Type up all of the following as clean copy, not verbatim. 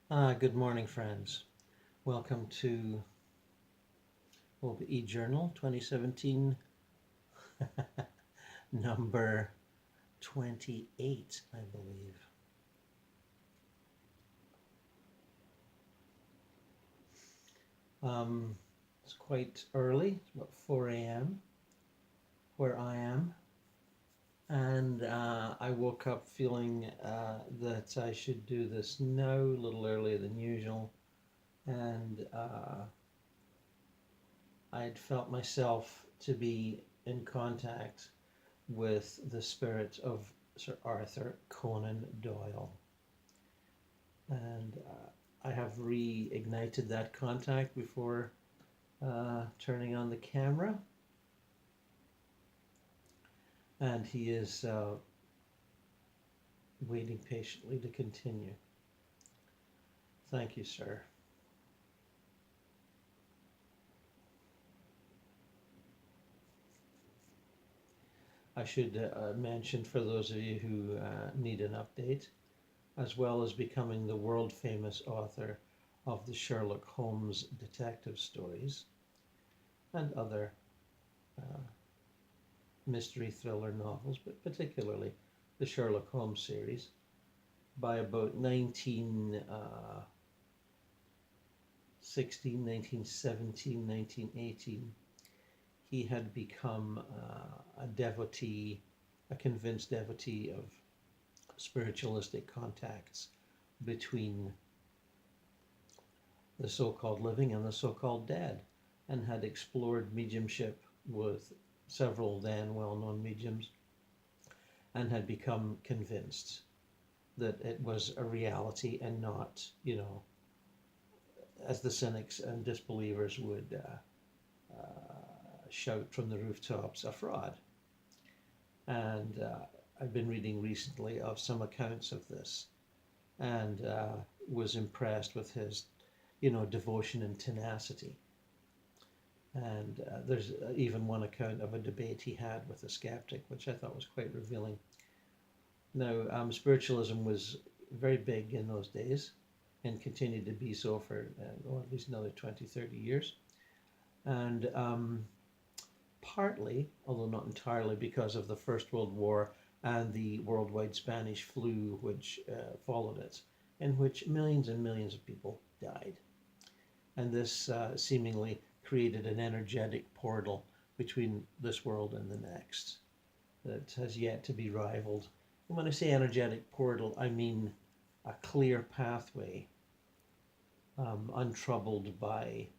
Good morning, friends. Welcome to OBE Journal 2017, number 28, I believe. It's quite early, it's about 4 a.m. where I am, and I woke up feeling that I should do this now, a little earlier than usual, and I'd felt myself to be in contact with the spirit of Sir Arthur Conan Doyle. And I have reignited that contact before turning on the camera. And he is waiting patiently to continue. Thank you, sir. I should mention for those of you who need an update, as well as becoming the world famous author of the Sherlock Holmes detective stories and other mystery thriller novels, but particularly the Sherlock Holmes series. By about 1916, 1917, 1918, he had become a devotee, a convinced devotee of spiritualistic contacts between the so-called living and the so-called dead, and had explored mediumship with several then well-known mediums, and had become convinced that it was a reality and not, as the cynics and disbelievers would shout from the rooftops, a fraud. And I've been reading recently of some accounts of this, and was impressed with his, devotion and tenacity. And there's even one account of a debate he had with a skeptic, which I thought was quite revealing. Now, spiritualism was very big in those days and continued to be so for at least another 20, 30 years. And partly, although not entirely, because of the First World War and the worldwide Spanish flu which followed it, in which millions and millions of people died. And this seemingly created an energetic portal between this world and the next that has yet to be rivaled. And when I say energetic portal, I mean a clear pathway, untroubled by,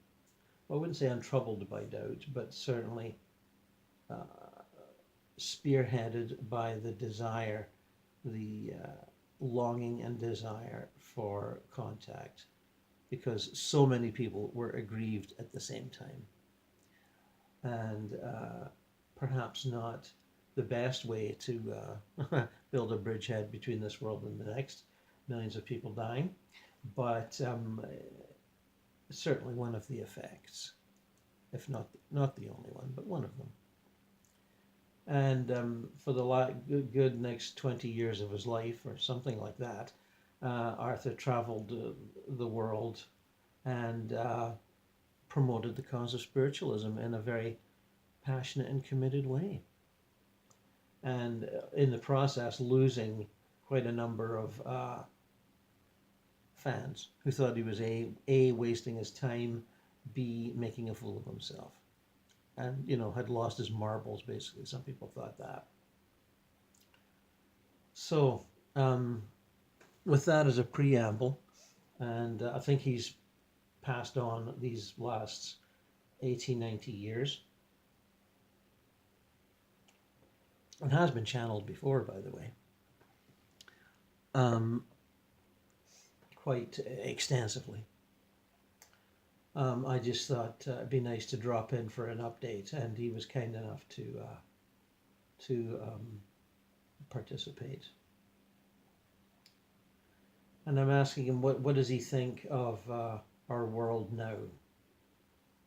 well, I wouldn't say untroubled by doubt, but certainly spearheaded by the desire, the longing and desire for contact, because so many people were aggrieved at the same time. And perhaps not the best way to build a bridgehead between this world and the next, millions of people dying, but certainly one of the effects, if not the only one, but one of them. And for the good next 20 years of his life, or something like that, Arthur traveled the world and promoted the cause of spiritualism in a very passionate and committed way. And in the process, losing quite a number of fans who thought he was A, wasting his time, B, making a fool of himself. And, had lost his marbles, basically. Some people thought that. So, with that as a preamble, and I think he's passed on these last 80, 90 years. It has been channeled before, by the way, quite extensively. I just thought it'd be nice to drop in for an update, and he was kind enough to participate. And I'm asking him, what does he think of our world now?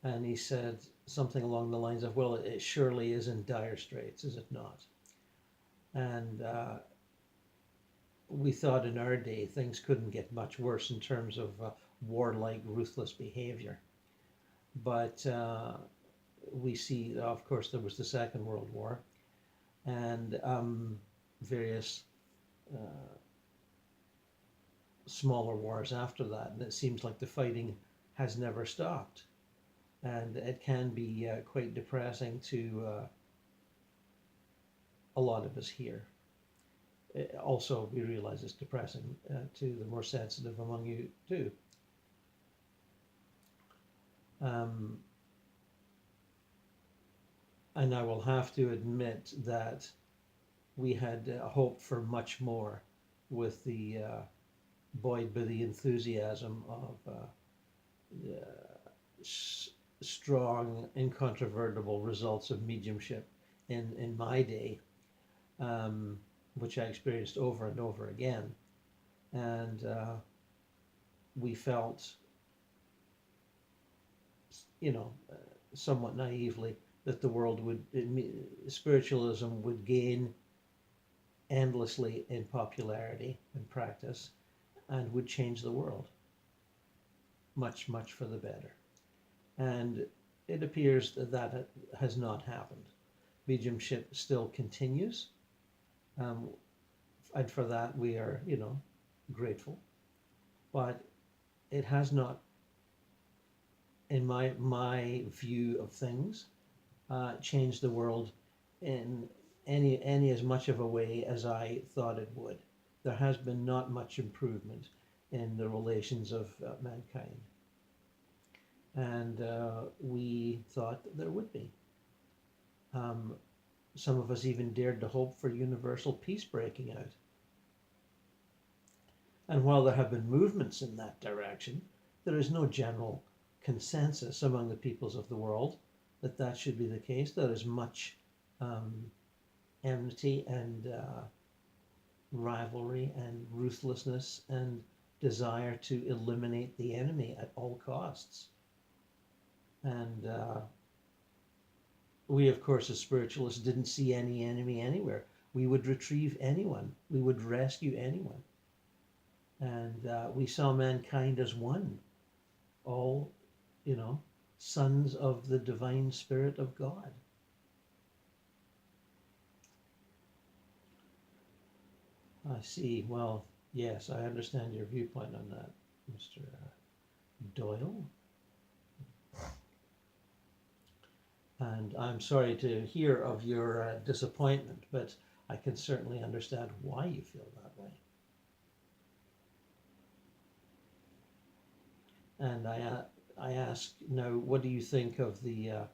And he said something along the lines of, well, it surely is in dire straits, is it not? And we thought in our day things couldn't get much worse in terms of warlike, ruthless behavior. But we see, of course, there was the Second World War and various smaller wars after that, and it seems like the fighting has never stopped. And it can be quite depressing to a lot of us here. Also, we realize it's depressing to the more sensitive among you too. And I will have to admit that we had hoped for much more with the buoyed by the enthusiasm of strong, incontrovertible results of mediumship in my day, which I experienced over and over again. And we felt, somewhat naively, that the world would, spiritualism would gain endlessly in popularity and practice and would change the world much, much for the better. And it appears that that has not happened. Mediumship still continues, and for that we are, grateful. But it has not, in my view of things, changed the world in any as much of a way as I thought it would. There has been not much improvement in the relations of mankind. And we thought that there would be. Some of us even dared to hope for universal peace breaking out. And while there have been movements in that direction, there is no general consensus among the peoples of the world that that should be the case. There is much enmity and rivalry and ruthlessness and desire to eliminate the enemy at all costs. And we, of course, as spiritualists, didn't see any enemy anywhere. We would retrieve anyone. We would rescue anyone. And we saw mankind as one, all, sons of the divine spirit of God. I see. Well, yes, I understand your viewpoint on that, Mr. Doyle. And I'm sorry to hear of your disappointment, but I can certainly understand why you feel that way. And I ask now, what do you think of the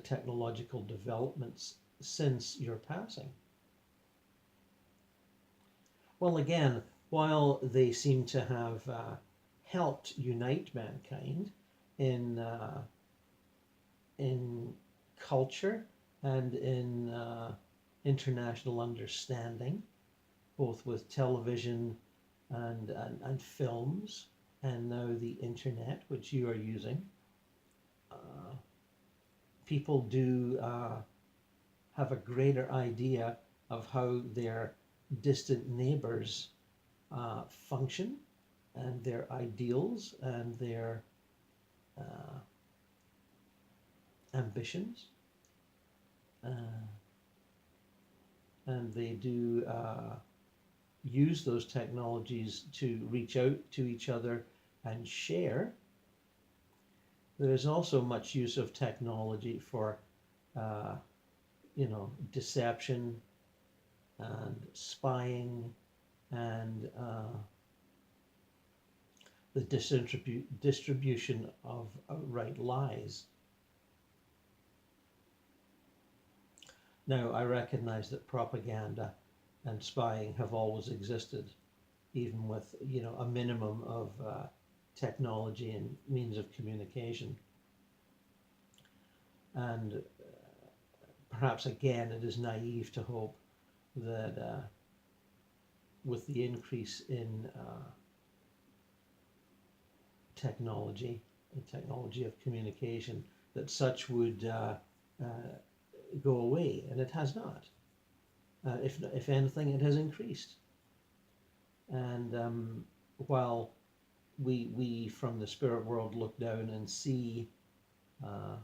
technological developments since your passing? Well, again, while they seem to have helped unite mankind in culture and in international understanding, both with television and films, and now the internet, which you are using, people do have a greater idea of how their distant neighbors function, and their ideals and their ambitions, and they do use those technologies to reach out to each other and share. There is also much use of technology for deception and spying and the distribution of outright lies. Now, I recognize that propaganda and spying have always existed, even with, a minimum of technology and means of communication. And perhaps, again, it is naive to hope that with the increase in technology of communication, that such would go away, and it has not. If anything, it has increased. And while we from the spirit world look down and see uh,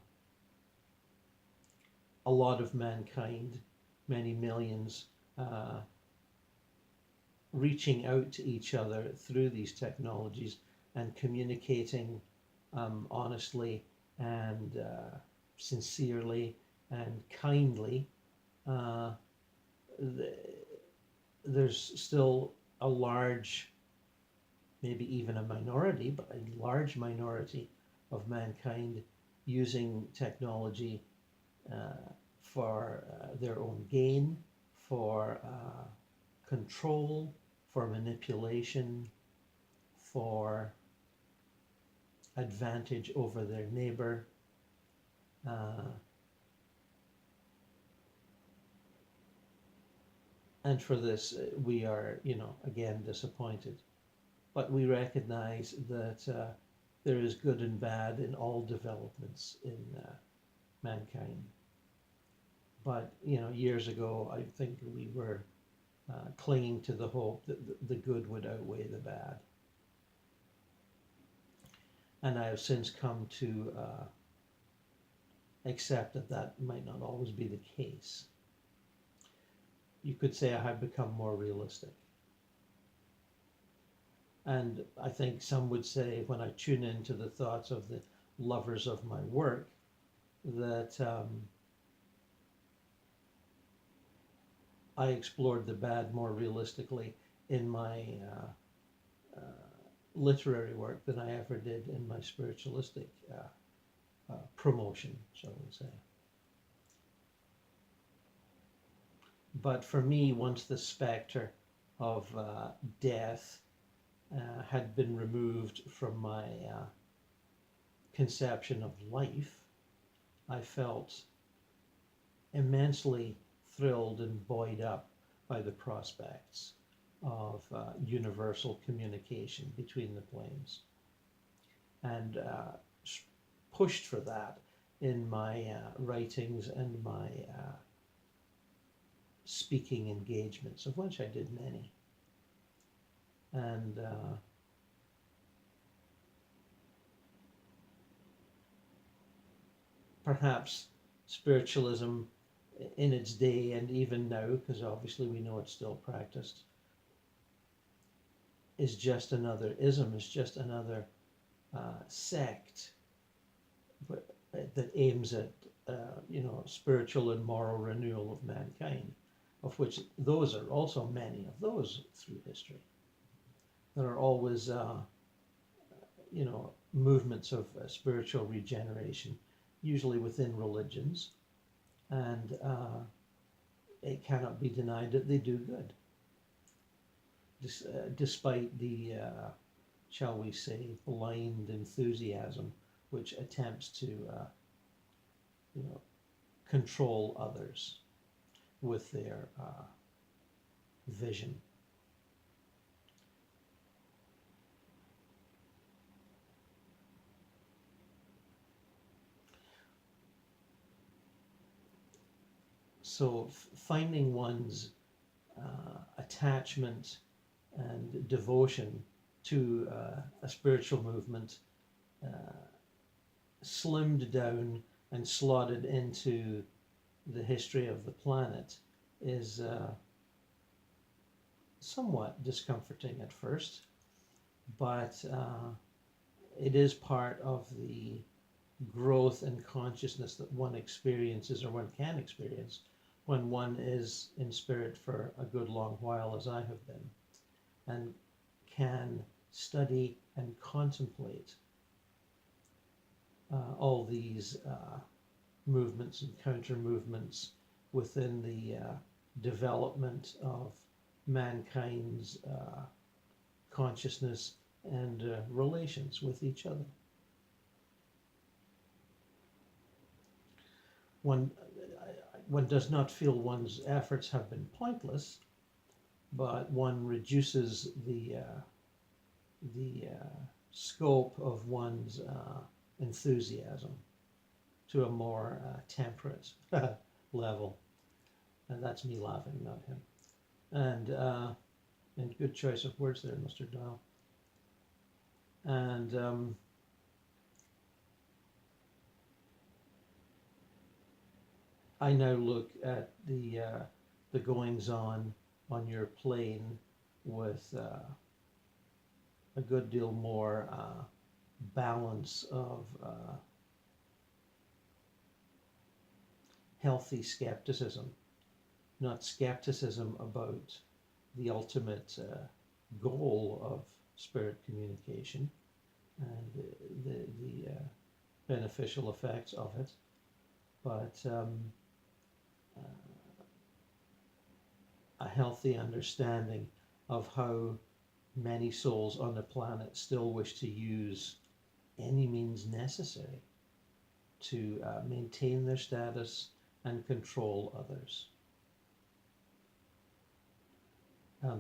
a lot of mankind, many millions, uh, reaching out to each other through these technologies and communicating honestly and sincerely and kindly, uh, there's still a large, maybe even a minority, but a large minority of mankind using technology for their own gain, for control, for manipulation, for advantage over their neighbor. Uh, and for this, we are, again disappointed. But we recognize that there is good and bad in all developments in mankind. But years ago, I think we were clinging to the hope that the good would outweigh the bad. And I have since come to accept that that might not always be the case. You could say I have become more realistic. And I think some would say, when I tune into the thoughts of the lovers of my work, that I explored the bad more realistically in my literary work than I ever did in my spiritualistic promotion, shall we say. But for me, once the specter of death had been removed from my conception of life, I felt immensely thrilled and buoyed up by the prospects of universal communication between the planes, and pushed for that in my writings and my speaking engagements, of which I did many. And perhaps spiritualism in its day, and even now, because obviously we know it's still practiced, is just another ism, is just another sect that aims at spiritual and moral renewal of mankind, of which those are also many of those through history. There are always movements of spiritual regeneration, usually within religions, and it cannot be denied that they do good, despite the shall we say, blind enthusiasm which attempts to control others with their vision. So finding one's attachment and devotion to a spiritual movement slimmed down and slotted into the history of the planet is somewhat discomforting at first, but it is part of the growth and consciousness that one experiences, or one can experience, when one is in spirit for a good long while, as I have been, and can study and contemplate all these movements and counter movements within the development of mankind's consciousness and relations with each other. One does not feel one's efforts have been pointless, but one reduces the scope of one's enthusiasm to a more temperate level. And that's me laughing, not him. And And good choice of words there, Mr. Doyle. And I now look at the goings on your plane with a good deal more balance of healthy skepticism, not skepticism about the ultimate goal of spirit communication and the beneficial effects of it, but a healthy understanding of how many souls on the planet still wish to use any means necessary to maintain their status and control others.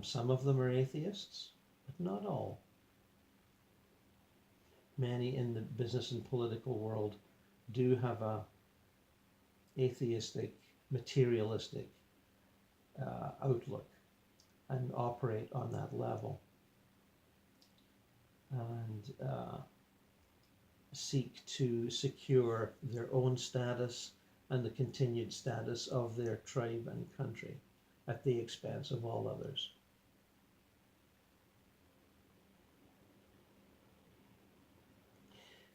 Some of them are atheists, but not all. Many in the business and political world do have a atheistic, materialistic outlook and operate on that level, and seek to secure their own status and the continued status of their tribe and country at the expense of all others.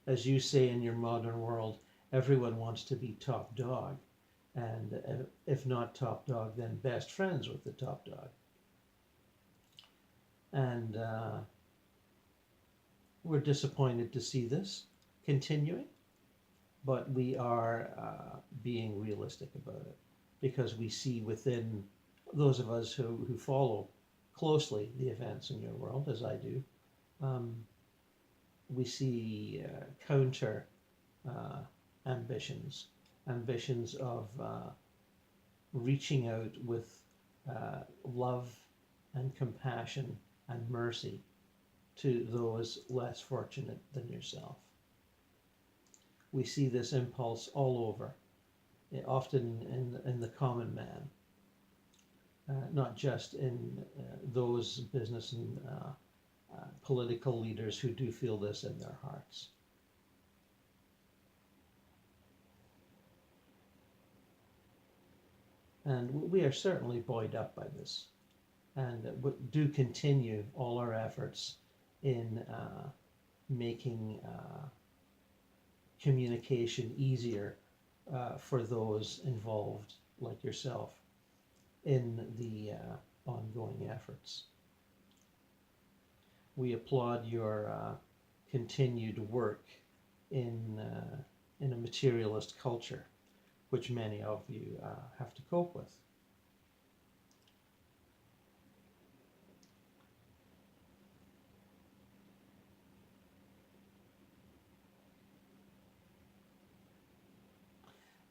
As you say in your modern world, everyone wants to be top dog, and if not top dog, then best friends with the top dog. And we're disappointed to see this continuing, but we are being realistic about it, because we see within those of us who follow closely the events in your world, as I do, we see counter ambitions of reaching out with love and compassion and mercy to those less fortunate than yourself. We see this impulse all over, often in the common man, not just in those business and political leaders who do feel this in their hearts. And we are certainly buoyed up by this, and do continue all our efforts in making communication easier for those involved, like yourself, in the ongoing efforts. We applaud your continued work in a materialist culture, which many of you have to cope with.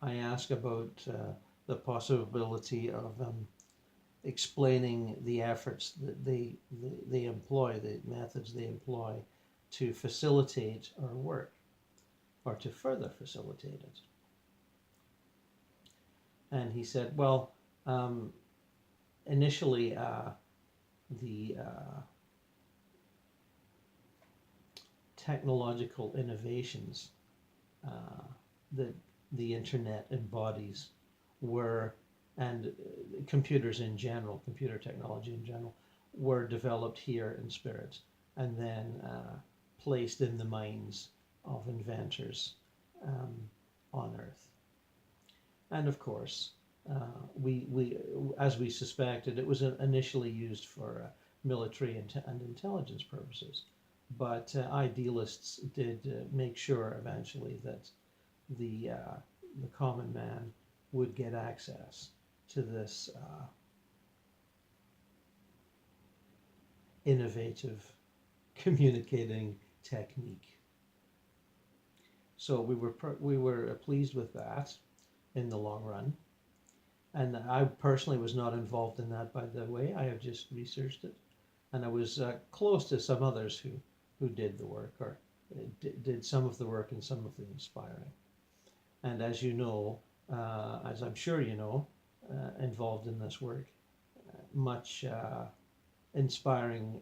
I ask about the possibility of explaining the efforts that they employ, the methods they employ to facilitate our work, or to further facilitate it. And he said, well, initially the technological innovations that the internet embodies were, and computers in general, computer technology in general, were developed here in spirit and then placed in the minds of inventors on Earth. And of course, we as we suspected, it was initially used for military and intelligence purposes. But idealists did make sure eventually that the common man would get access to this innovative communicating technique. So we were pleased with that in the long run. And I personally was not involved in that, by the way. I have just researched it. And I was close to some others who did the work, or did some of the work and some of the inspiring. And as you know, as I'm sure you know, involved in this work, much inspiring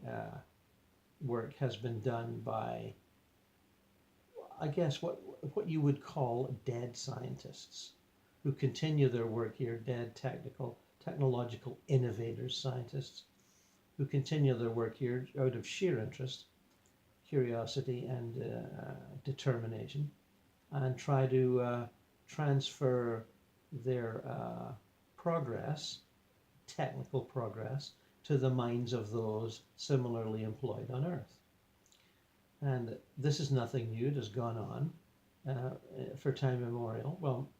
work has been done by, I guess, what you would call dead scientists who continue their work here, dead technological innovators, scientists who continue their work here out of sheer interest, curiosity, and determination, and try to transfer their progress, technical progress, to the minds of those similarly employed on Earth. And this is nothing new. It has gone on for time immemorial. Well,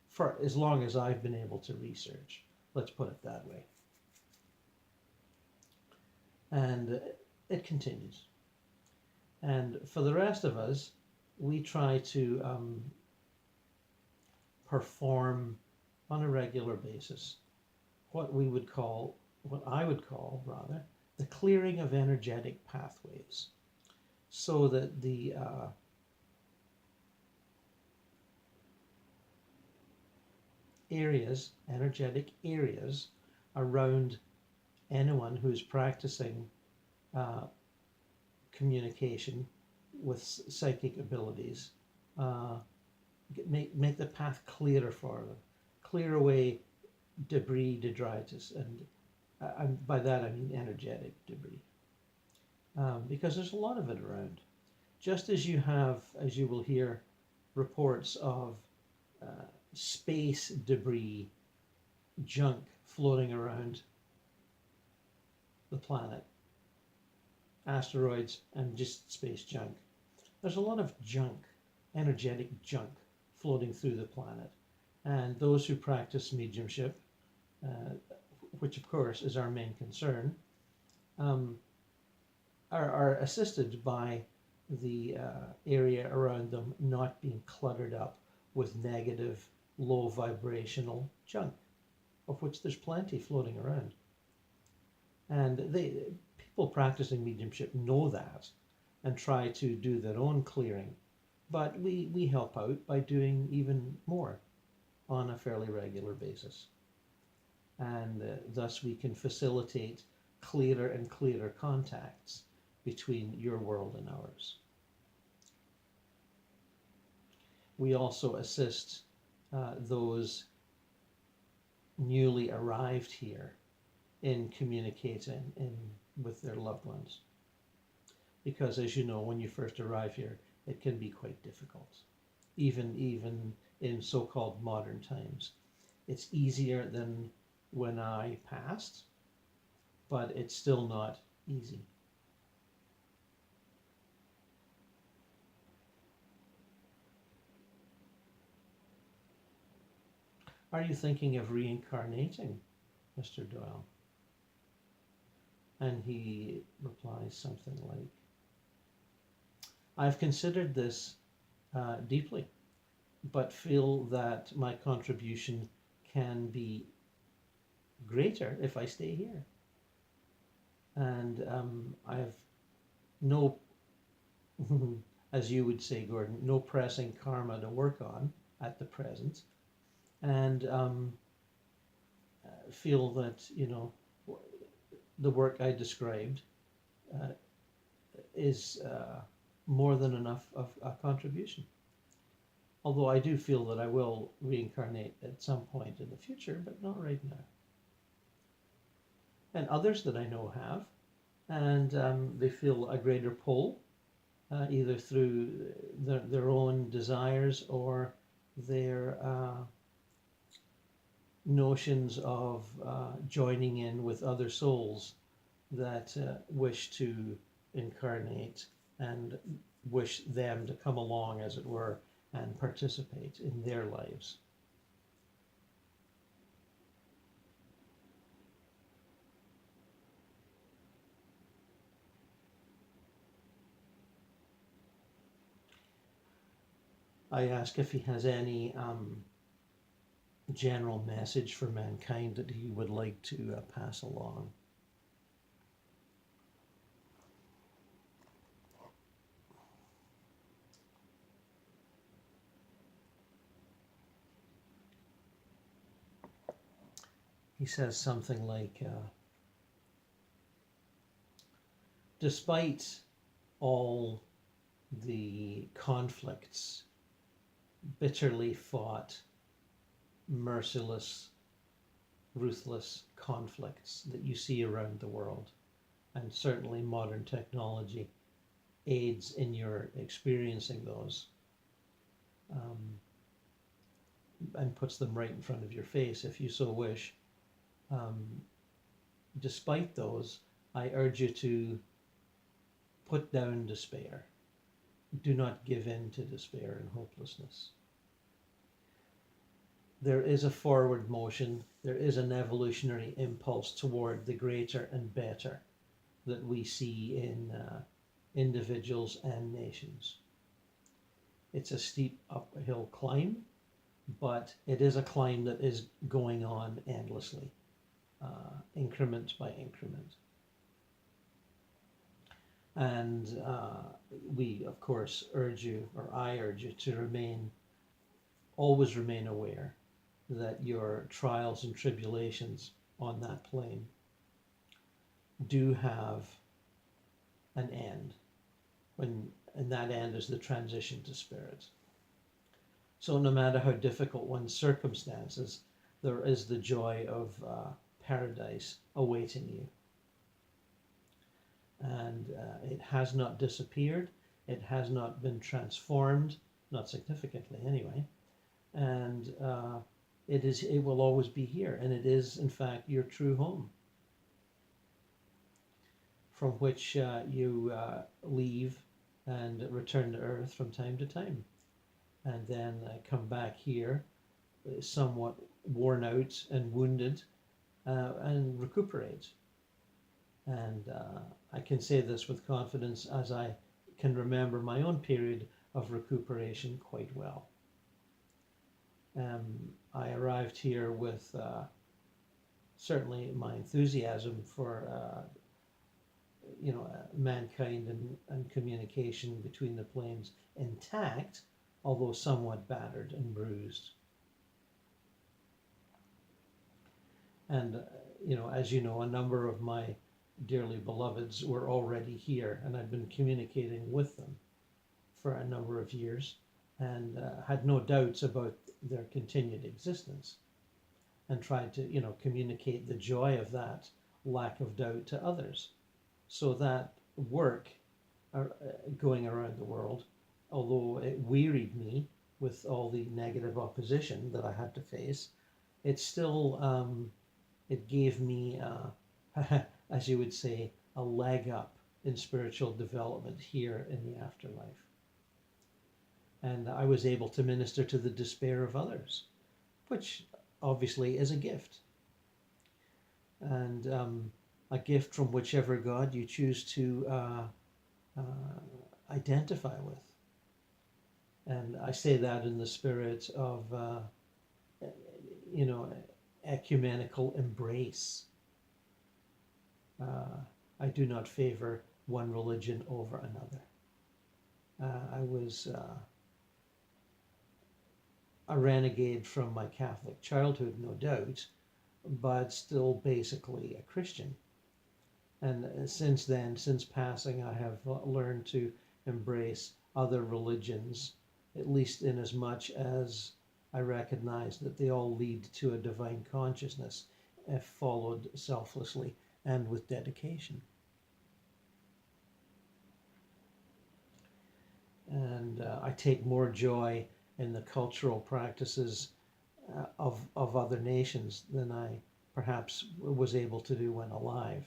for as long as I've been able to research, let's put it that way. And it continues. And for the rest of us, we try to perform on a regular basis what I would call rather, the clearing of energetic pathways, so that the energetic areas around anyone who's practicing communication with psychic abilities, make the path clearer for them, clear away debris, detritus, and by that I mean energetic debris, because there's a lot of it around. Just as you will hear, reports of space debris, junk floating around the planet, asteroids and just space junk. There's a lot of junk, energetic junk, floating through the planet. And those who practice mediumship, which of course is our main concern, are assisted by the area around them not being cluttered up with negative, low vibrational junk, of which there's plenty floating around. And people practicing mediumship know that and try to do their own clearing, but we help out by doing even more on a fairly regular basis. And thus we can facilitate clearer and clearer contacts between your world and ours. We also assist those newly arrived here in communicating with their loved ones. Because as you know, when you first arrive here, it can be quite difficult. Even in so-called modern times. It's easier than when I passed, but it's still not easy. Are you thinking of reincarnating, Mr. Doyle? And he replies something like, I've considered this deeply, but feel that my contribution can be greater if I stay here. And I have no, as you would say, Gordon, no pressing karma to work on at the present. And feel that, the work I described is more than enough of a contribution. Although I do feel that I will reincarnate at some point in the future, but not right now. And others that I know have, and they feel a greater pull, either through their own desires or their notions of joining in with other souls that wish to incarnate and wish them to come along, as it were, and participate in their lives. I ask if he has any general message for mankind that he would like to pass along. He says something like, despite all the conflicts, bitterly fought, merciless, ruthless conflicts that you see around the world, and certainly modern technology aids in your experiencing those, and puts them right in front of your face if you so wish. Despite those, I urge you to put down despair. Do not give in to despair and hopelessness. There is a forward motion, there is an evolutionary impulse toward the greater and better that we see in individuals and nations. It's a steep uphill climb, but it is a climb that is going on endlessly, increment by increment. And we, of course, urge you, or I urge you, to always remain aware that your trials and tribulations on that plane do have an end, and that end is the transition to spirit. So no matter how difficult one's circumstances, there is the joy of paradise awaiting you. And it has not disappeared, it has not been transformed, not significantly anyway, and it will always be here, and it is in fact your true home, from which you leave and return to earth from time to time, and then come back here somewhat worn out and wounded, and recuperate. And I can say this with confidence, as I can remember my own period of recuperation quite well. I arrived here with certainly my enthusiasm for mankind and communication between the planes intact, although somewhat battered and bruised. And as you know, a number of my dearly beloveds were already here, and I'd been communicating with them for a number of years, and had no doubts about their continued existence, and tried to communicate the joy of that lack of doubt to others. So that work going around the world, although it wearied me with all the negative opposition that I had to face, it still it gave me as you would say, a leg up in spiritual development here in the afterlife. And I was able to minister to the despair of others, which obviously is a gift. And a gift from whichever God you choose to identify with. And I say that in the spirit of, ecumenical embrace. I do not favor one religion over another. I was a renegade from my Catholic childhood, no doubt, but still basically a Christian. And since then, since passing, I have learned to embrace other religions, at least in as much as I recognize that they all lead to a divine consciousness if followed selflessly and with dedication. And I take more joy in the cultural practices of other nations than I perhaps was able to do when alive.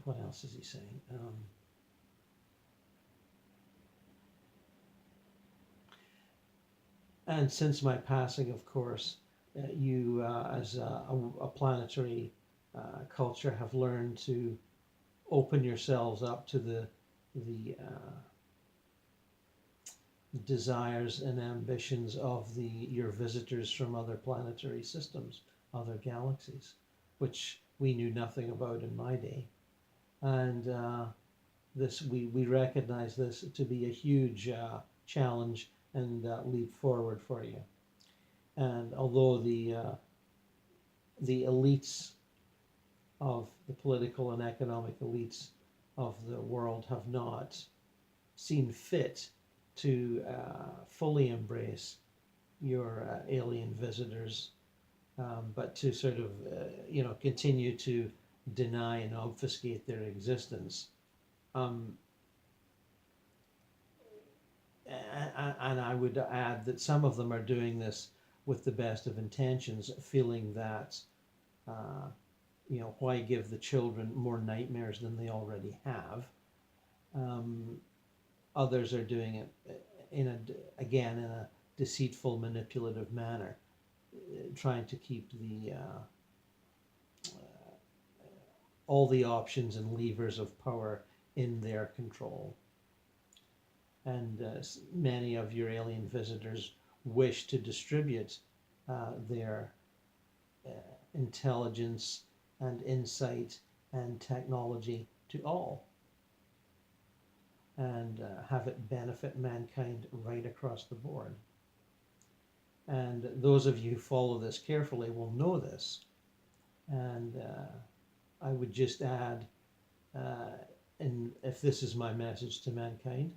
What else is he saying? And since my passing, of course, you as a planetary culture have learned to open yourselves up to the desires and ambitions of your visitors from other planetary systems, other galaxies, which we knew nothing about in my day. And we recognize this to be a huge challenge and leap forward for you. And although the elites of the political and economic elites of the world have not seen fit to fully embrace your alien visitors, but to sort of continue to deny and obfuscate their existence. Um, and I would add that some of them are doing this with the best of intentions, feeling that why give the children more nightmares than they already have. Others are doing it in a deceitful, manipulative manner, trying to keep all the options and levers of power in their control. And many of your alien visitors wish to distribute their intelligence and insight and technology to all, and have it benefit mankind right across the board. And those of you who follow this carefully will know this. And I would just add, and if this is my message to mankind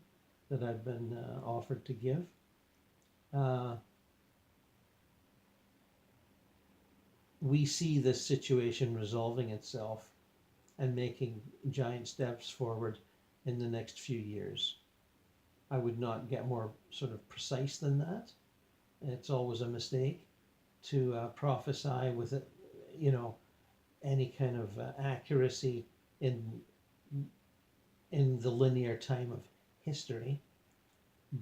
that I've been offered to give, we see this situation resolving itself and making giant steps forward in the next few years. I would not get more sort of precise than that. It's always a mistake to prophesy with it, any kind of accuracy in the linear time of history.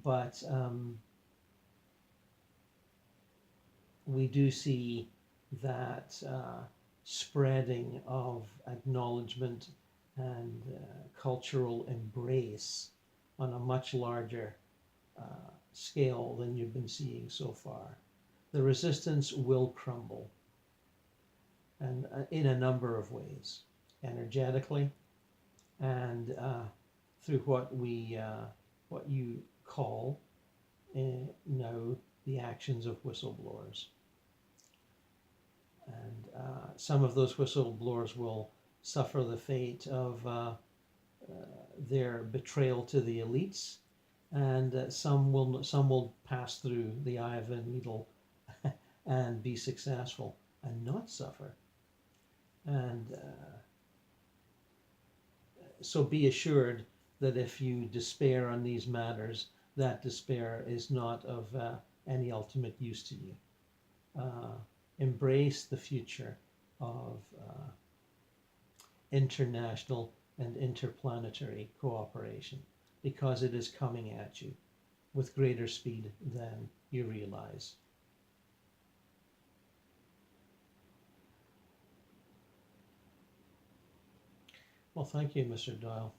But we do see that spreading of acknowledgement and cultural embrace on a much larger scale than you've been seeing so far. The resistance will crumble, and in a number of ways, energetically, and through what you call now the actions of whistleblowers. And some of those whistleblowers will suffer the fate of their betrayal to the elites, and some will pass through the eye of a needle and be successful and not suffer. And so be assured that if you despair on these matters, that despair is not of any ultimate use to you. Embrace the future of international and interplanetary cooperation, because it is coming at you with greater speed than you realize. Well, thank you, Mr. Doyle.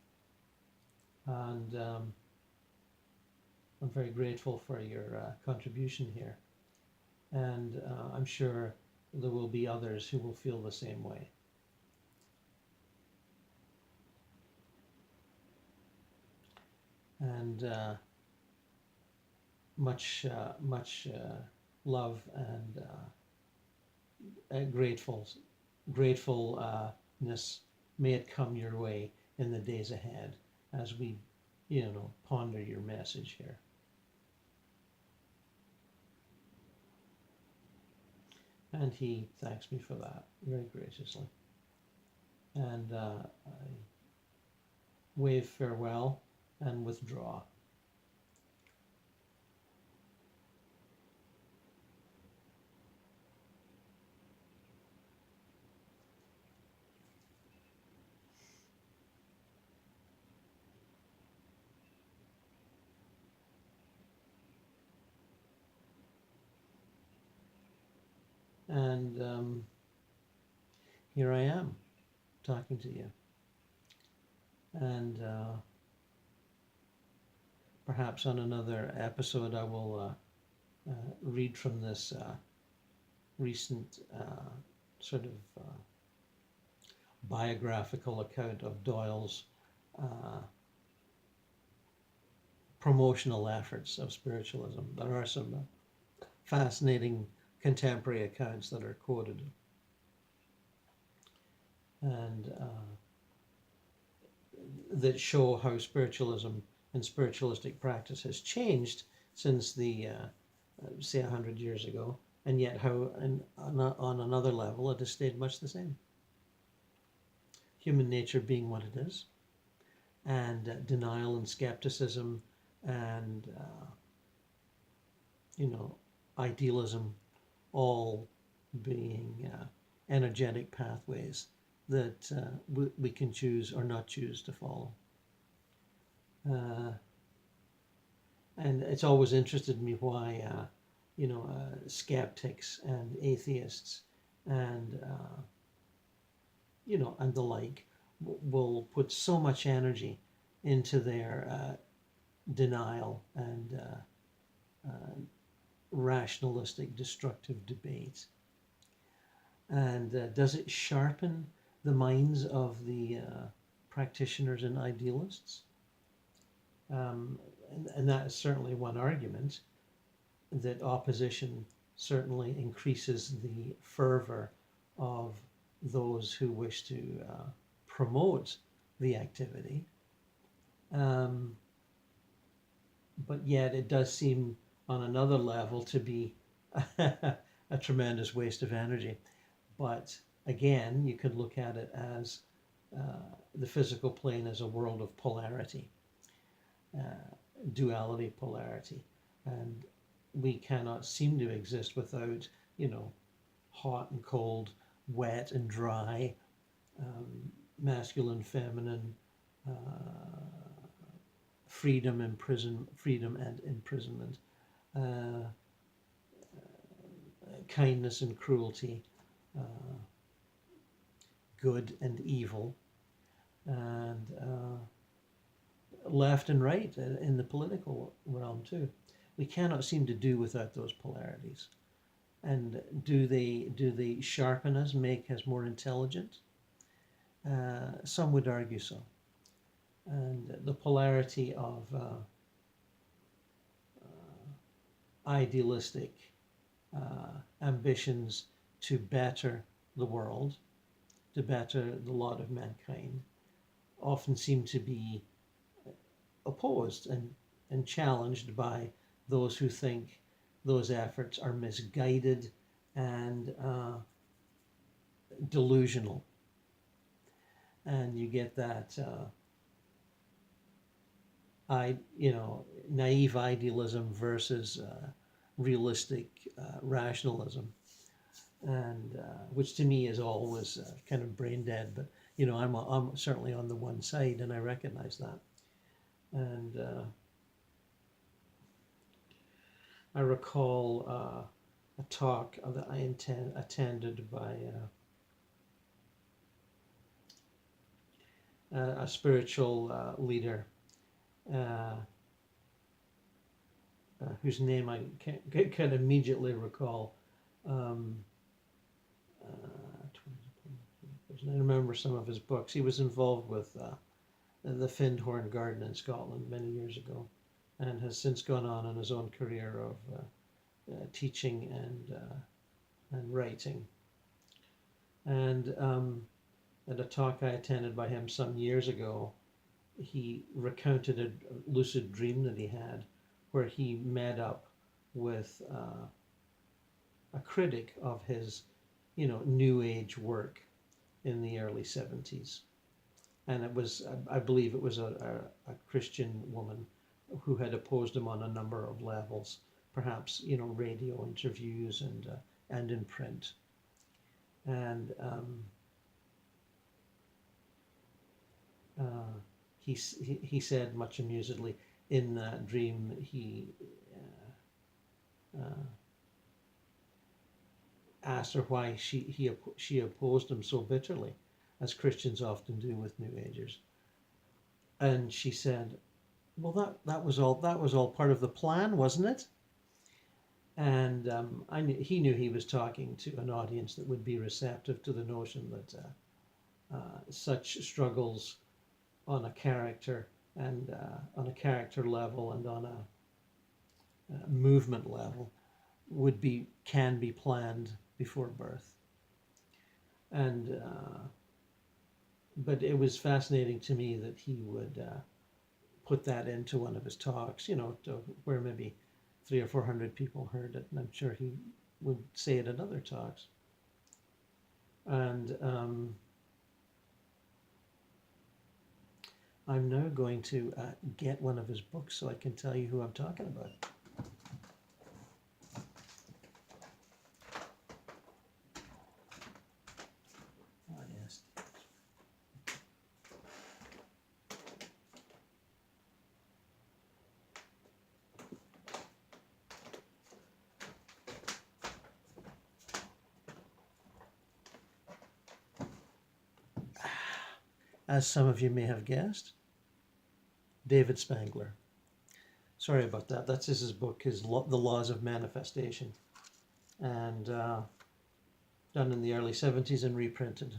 And I'm very grateful for your contribution here. And I'm sure there will be others who will feel the same way. And much love and gratefulness may it come your way in the days ahead as we, ponder your message here. And he thanks me for that very graciously. And I wave farewell and withdraw. And here I am talking to you. And perhaps on another episode I will read from this recent sort of biographical account of Doyle's promotional efforts of spiritualism. There are some fascinating contemporary accounts that are quoted, and that show how spiritualism and spiritualistic practice has changed since the, say, 100 years ago, and yet how on another level it has stayed much the same. Human nature being what it is, and denial and skepticism and, idealism all being energetic pathways that we can choose or not choose to follow. And it's always interested me why, skeptics and atheists and, and the like will put so much energy into their denial and rationalistic, destructive debate. And does it sharpen the minds of the practitioners and idealists? And that is certainly one argument, that opposition certainly increases the fervor of those who wish to promote the activity. But yet it does seem on another level to be a tremendous waste of energy. But again, you could look at it as the physical plane as a world of polarity, duality, polarity. And we cannot seem to exist without, hot and cold, wet and dry, masculine, feminine, freedom and imprisonment, kindness and cruelty, good and evil, and left and right in the political realm too. We cannot seem to do without those polarities. And do they sharpen us, make us more intelligent? Some would argue so. And the polarity of idealistic ambitions to better the world, to better the lot of mankind, often seem to be opposed and challenged by those who think those efforts are misguided and delusional. And you get that naive idealism versus realistic rationalism, and which to me is always kind of brain dead. But I'm certainly on the one side, and I recognize that. And I recall a talk that I attended by a spiritual leader whose name I can't immediately recall. I remember some of his books. He was involved with the Findhorn Garden in Scotland many years ago, and has since gone on in his own career of teaching and writing. And at a talk I attended by him some years ago, he recounted a lucid dream that he had, where he met up with a critic of his, New Age work in the early 70s. And it was, I believe it was a Christian woman who had opposed him on a number of levels, perhaps, radio interviews and in print. And he said much amusedly, in that dream, he asked her why she opposed him so bitterly, as Christians often do with New Agers. And she said, well, that was all part of the plan, wasn't it? And he knew he was talking to an audience that would be receptive to the notion that such struggles on a character and on a character level and on a movement level can be planned before birth. And but it was fascinating to me that he would put that into one of his talks, where maybe 300 or 400 people heard it, and I'm sure he would say it at other talks. And I'm now going to get one of his books so I can tell you who I'm talking about. Oh, yes. As some of you may have guessed, David Spangler. Sorry about that. That's his book, The Laws of Manifestation, and done in the early 70s and reprinted.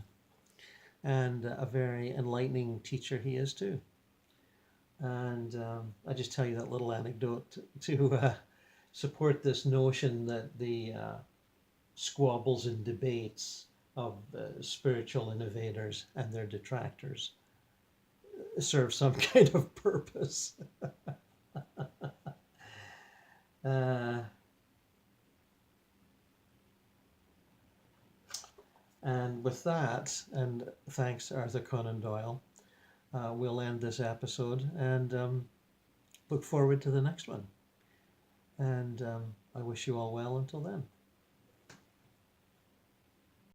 And a very enlightening teacher he is too. And I just tell you that little anecdote to support this notion that the squabbles and debates of spiritual innovators and their detractors serve some kind of purpose. And with that, and thanks to Arthur Conan Doyle, we'll end this episode and look forward to the next one. And I wish you all well until then.